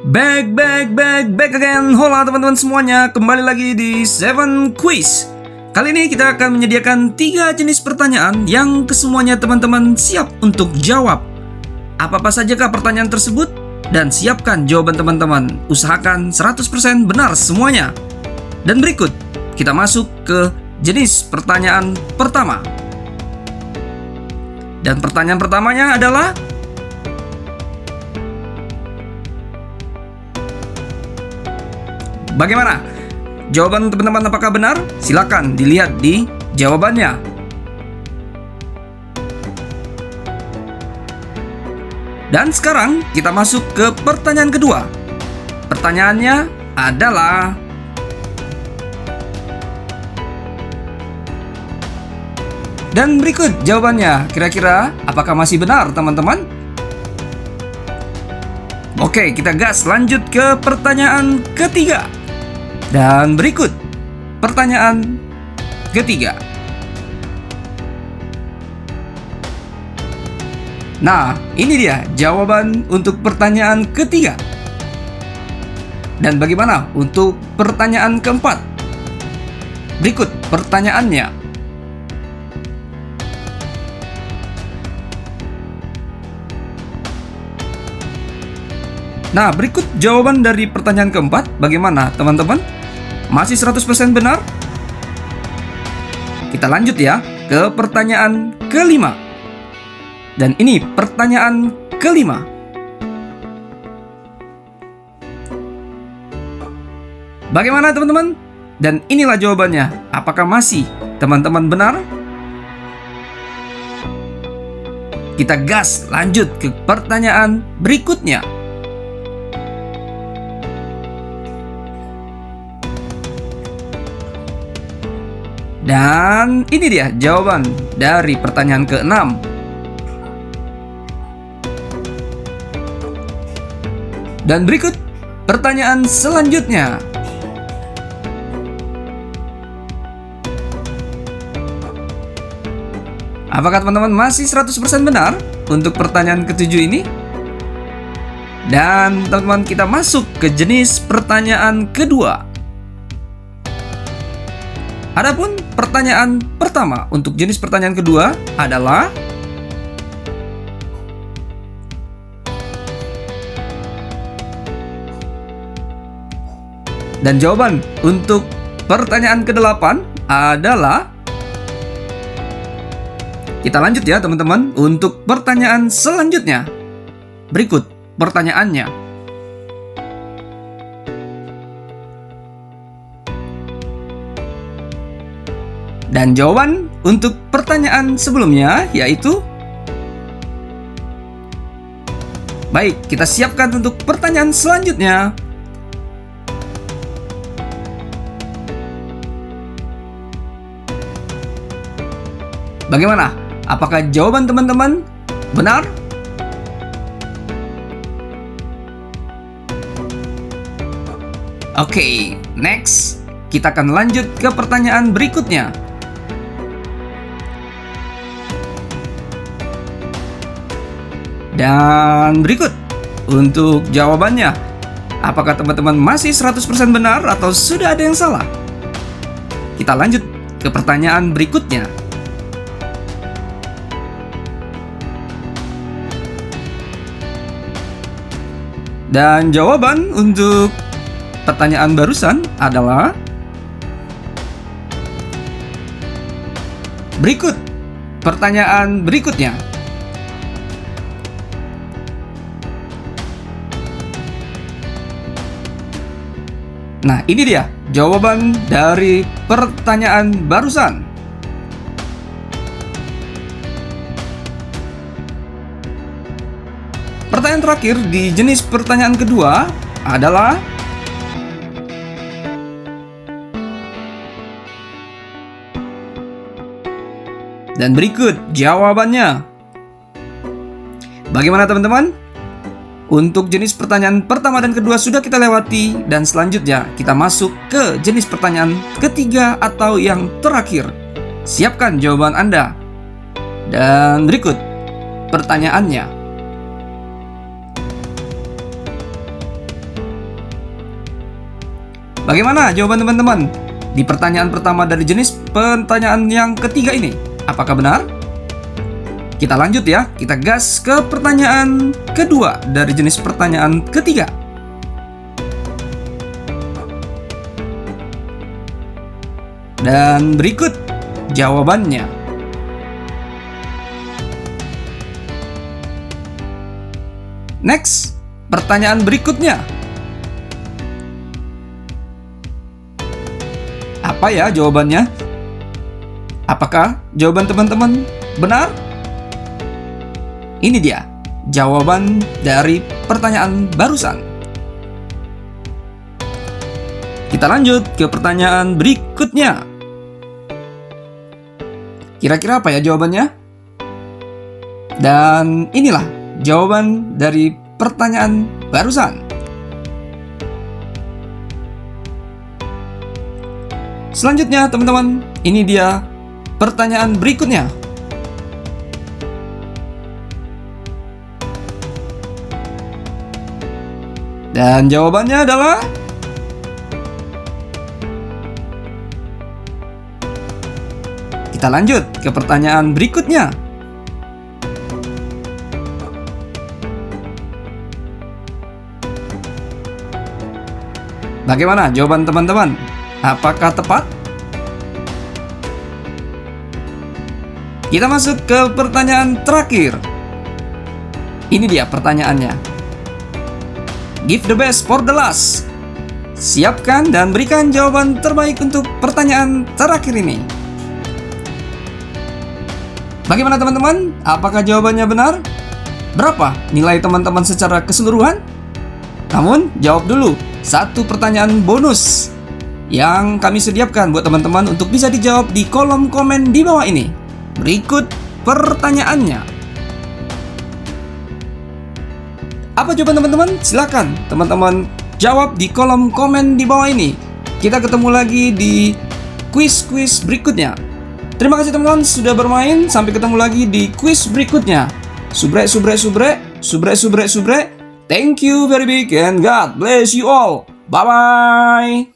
Back again. Hola teman-teman semuanya, kembali lagi di Seven Quiz. Kali ini kita akan menyediakan 3 jenis pertanyaan yang kesemuanya teman-teman siap untuk jawab. Apa-apa sajakah pertanyaan tersebut? Dan siapkan jawaban teman-teman. Usahakan 100% benar semuanya. Dan berikut, kita masuk ke jenis pertanyaan pertama. Dan pertanyaan pertamanya adalah, bagaimana? Jawaban teman-teman apakah benar? Silakan dilihat di jawabannya. Dan sekarang kita masuk ke pertanyaan kedua. Pertanyaannya adalah, dan berikut jawabannya. Kira-kira apakah masih benar teman-teman? Oke, kita gas lanjut ke pertanyaan ketiga. Dan berikut pertanyaan ketiga. Nah, ini dia jawaban untuk pertanyaan ketiga. Dan bagaimana untuk pertanyaan keempat? Berikut pertanyaannya. Nah, berikut jawaban dari pertanyaan keempat. Bagaimana teman-teman? Masih 100% benar? Kita lanjut ya ke pertanyaan kelima. Dan ini pertanyaan kelima. Bagaimana teman-teman? Dan inilah jawabannya. Apakah masih teman-teman benar? Kita gas lanjut ke pertanyaan berikutnya. Dan ini dia jawaban dari pertanyaan ke-6. Dan berikut pertanyaan selanjutnya. Apakah teman-teman masih 100% benar untuk pertanyaan ketujuh ini? Dan teman-teman, kita masuk ke jenis pertanyaan kedua. Adapun pertanyaan pertama untuk jenis pertanyaan kedua adalah, dan jawaban untuk pertanyaan ke-8 adalah, kita lanjut ya teman-teman untuk pertanyaan selanjutnya. Berikut pertanyaannya. Dan jawaban untuk pertanyaan sebelumnya yaitu, baik, kita siapkan untuk pertanyaan selanjutnya. Bagaimana? Apakah jawaban teman-teman benar? Oke, next. Kita akan lanjut ke pertanyaan berikutnya. Dan berikut untuk jawabannya. Apakah teman-teman masih 100% benar atau sudah ada yang salah? Kita lanjut ke pertanyaan berikutnya. Dan jawaban untuk pertanyaan barusan adalah, berikut pertanyaan berikutnya. Nah, ini dia jawaban dari pertanyaan barusan. Pertanyaan terakhir di jenis pertanyaan kedua adalah, dan berikut jawabannya. Bagaimana teman-teman? Untuk jenis pertanyaan pertama dan kedua sudah kita lewati, dan selanjutnya kita masuk ke jenis pertanyaan ketiga atau yang terakhir. Siapkan jawaban Anda. Dan berikut pertanyaannya. Bagaimana jawaban teman-teman di pertanyaan pertama dari jenis pertanyaan yang ketiga ini? Apakah benar? Kita lanjut ya, kita gas ke pertanyaan kedua dari jenis pertanyaan ketiga. Dan berikut jawabannya. Next, pertanyaan berikutnya. Apa ya jawabannya? Apakah jawaban teman-teman benar? Ini dia jawaban dari pertanyaan barusan. Kita lanjut ke pertanyaan berikutnya. Kira-kira apa ya jawabannya? Dan inilah jawaban dari pertanyaan barusan. Selanjutnya teman-teman, ini dia pertanyaan berikutnya. Dan jawabannya adalah kita lanjut ke pertanyaan berikutnya. Bagaimana jawaban teman-teman? Apakah tepat? Kita masuk ke pertanyaan terakhir. Ini dia pertanyaannya. Give the best for the last. Siapkan dan berikan jawaban terbaik untuk pertanyaan terakhir ini. Bagaimana teman-teman? Apakah jawabannya benar? Berapa nilai teman-teman secara keseluruhan? Namun, jawab dulu satu pertanyaan bonus yang kami sediakan buat teman-teman untuk bisa dijawab di kolom komen di bawah ini. Berikut pertanyaannya. Apa jawaban teman-teman? Silakan teman-teman jawab di kolom komen di bawah ini. Kita ketemu lagi di kuis-kuis berikutnya. Terima kasih teman-teman sudah bermain. Sampai ketemu lagi di kuis berikutnya. Subrek, subrek, subrek, subrek, subrek, subrek. Thank you very big and God bless you all. Bye-bye.